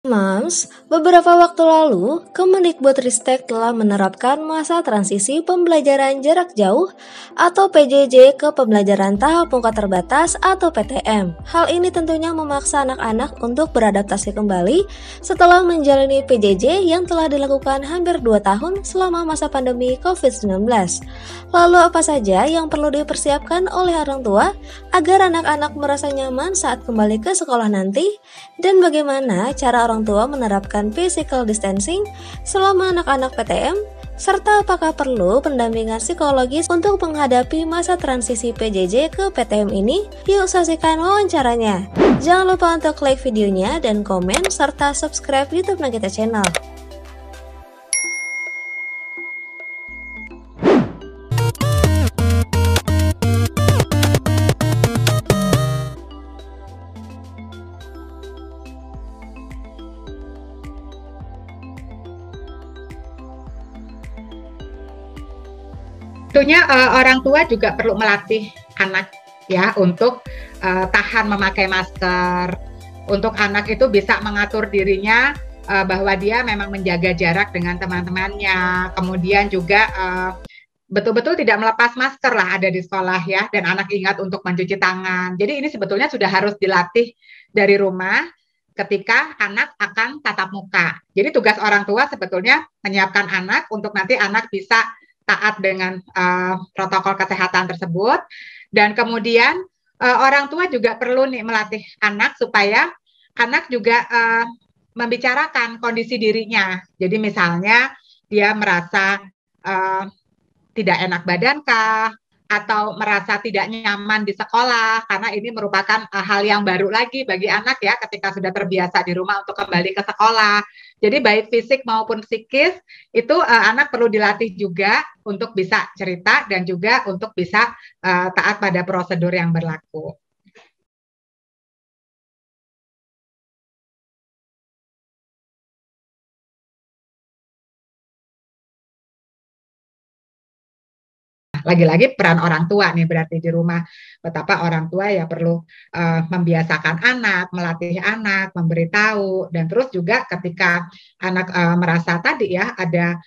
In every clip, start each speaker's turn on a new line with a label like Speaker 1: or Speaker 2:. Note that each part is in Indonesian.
Speaker 1: Moms, beberapa waktu lalu, Kemendikbudristek telah menerapkan masa transisi pembelajaran jarak jauh atau PJJ ke pembelajaran tahap muka terbatas atau PTM. Hal ini tentunya memaksa anak-anak untuk beradaptasi kembali setelah menjalani PJJ yang telah dilakukan hampir 2 tahun selama masa pandemi COVID-19. Lalu apa saja yang perlu dipersiapkan oleh orang tua agar anak-anak merasa nyaman saat kembali ke sekolah nanti? Dan bagaimana cara orang tua menerapkan physical distancing selama anak-anak PTM, serta apakah perlu pendampingan psikologis untuk menghadapi masa transisi PJJ ke PTM ini? Yuk saksikan wawancaranya. Jangan lupa untuk like videonya dan komen serta subscribe YouTube Nagita Channel.
Speaker 2: Tentunya orang tua juga perlu melatih anak ya untuk tahan memakai masker, untuk anak itu bisa mengatur dirinya bahwa dia memang menjaga jarak dengan teman-temannya, kemudian juga betul-betul tidak melepas masker lah ada di sekolah ya, dan anak ingat untuk mencuci tangan. Jadi ini sebetulnya sudah harus dilatih dari rumah ketika anak akan tatap muka. Jadi tugas orang tua sebetulnya menyiapkan anak untuk nanti anak bisa taat dengan protokol kesehatan tersebut, dan kemudian orang tua juga perlu nih melatih anak supaya anak juga membicarakan kondisi dirinya. Jadi misalnya dia merasa tidak enak badan kah, atau merasa tidak nyaman di sekolah, karena ini merupakan hal yang baru lagi bagi anak ya ketika sudah terbiasa di rumah untuk kembali ke sekolah. Jadi baik fisik maupun psikis itu anak perlu dilatih juga untuk bisa cerita dan juga untuk bisa taat pada prosedur yang berlaku. Lagi-lagi peran orang tua nih berarti di rumah, betapa orang tua ya perlu membiasakan anak, melatih anak, memberitahu, dan terus juga ketika anak merasa tadi ya ada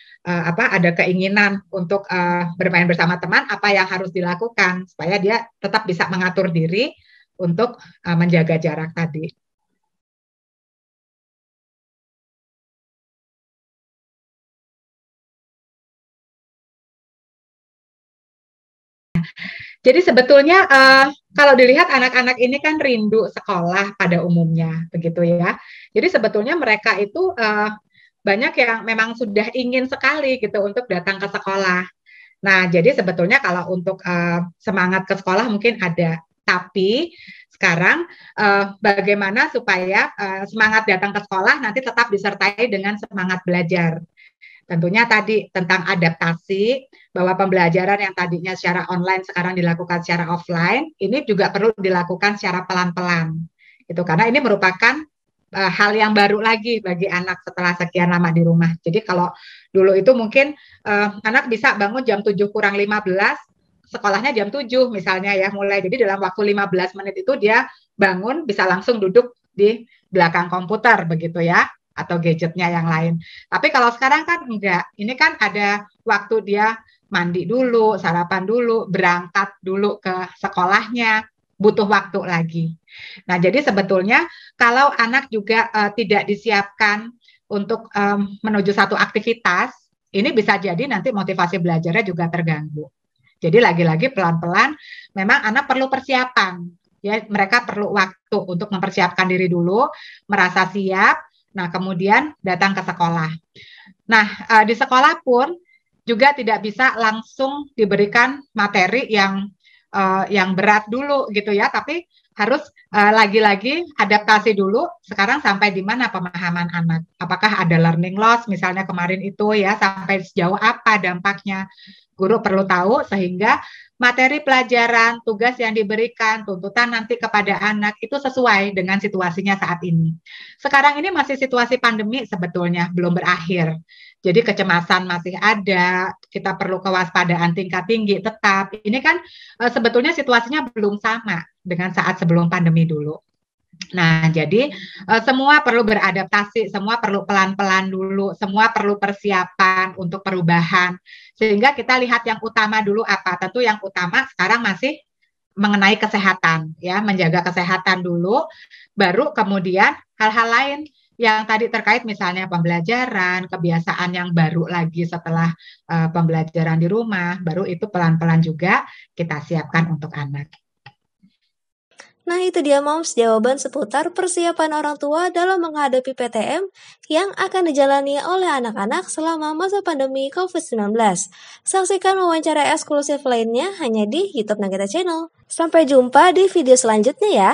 Speaker 2: keinginan untuk bermain bersama teman, apa yang harus dilakukan supaya dia tetap bisa mengatur diri untuk menjaga jarak tadi. Jadi sebetulnya kalau dilihat anak-anak ini kan rindu sekolah pada umumnya, begitu ya. Jadi sebetulnya mereka itu banyak yang memang sudah ingin sekali gitu untuk datang ke sekolah. Nah, jadi sebetulnya kalau untuk semangat ke sekolah mungkin ada, tapi sekarang bagaimana supaya semangat datang ke sekolah nanti tetap disertai dengan semangat belajar. Tentunya tadi tentang adaptasi, bahwa pembelajaran yang tadinya secara online sekarang dilakukan secara offline, ini juga perlu dilakukan secara pelan-pelan. Itu karena ini merupakan hal yang baru lagi bagi anak setelah sekian lama di rumah. Jadi kalau dulu itu mungkin anak bisa bangun jam 7 kurang 15, sekolahnya jam 7 misalnya ya mulai. Jadi dalam waktu 15 menit itu dia bangun bisa langsung duduk di belakang komputer begitu ya, atau gadgetnya yang lain. Tapi kalau sekarang kan enggak, ini kan ada waktu dia mandi dulu, sarapan dulu, berangkat dulu ke sekolahnya, butuh waktu lagi. Nah, jadi sebetulnya kalau anak juga tidak disiapkan untuk menuju satu aktivitas, ini bisa jadi nanti motivasi belajarnya juga terganggu. Jadi lagi-lagi pelan-pelan, memang anak perlu persiapan. Ya, mereka perlu waktu untuk mempersiapkan diri dulu, merasa siap. Nah, kemudian datang ke sekolah. Nah, di sekolah pun juga tidak bisa langsung diberikan materi yang berat dulu gitu ya, tapi harus lagi-lagi adaptasi dulu sekarang sampai di mana pemahaman anak. Apakah ada learning loss misalnya kemarin itu ya, sampai sejauh apa dampaknya. Guru perlu tahu sehingga materi pelajaran, tugas yang diberikan, tuntutan nanti kepada anak itu sesuai dengan situasinya saat ini. Sekarang ini masih situasi pandemi sebetulnya, belum berakhir. Jadi kecemasan masih ada, kita perlu kewaspadaan tingkat tinggi tetap. Ini kan sebetulnya situasinya belum sama dengan saat sebelum pandemi dulu. Nah, jadi semua perlu beradaptasi, semua perlu pelan-pelan dulu, semua perlu persiapan untuk perubahan. Sehingga kita lihat yang utama dulu apa? Tentu yang utama sekarang masih mengenai kesehatan, ya, menjaga kesehatan dulu, baru kemudian hal-hal lain yang tadi terkait misalnya pembelajaran, kebiasaan yang baru lagi setelah pembelajaran di rumah, baru itu pelan-pelan juga kita siapkan untuk anak.
Speaker 1: Nah itu dia Moms, jawaban seputar persiapan orang tua dalam menghadapi PTM yang akan dijalani oleh anak-anak selama masa pandemi COVID-19. Saksikan wawancara eksklusif lainnya hanya di YouTube Nagita Channel. Sampai jumpa di video selanjutnya ya.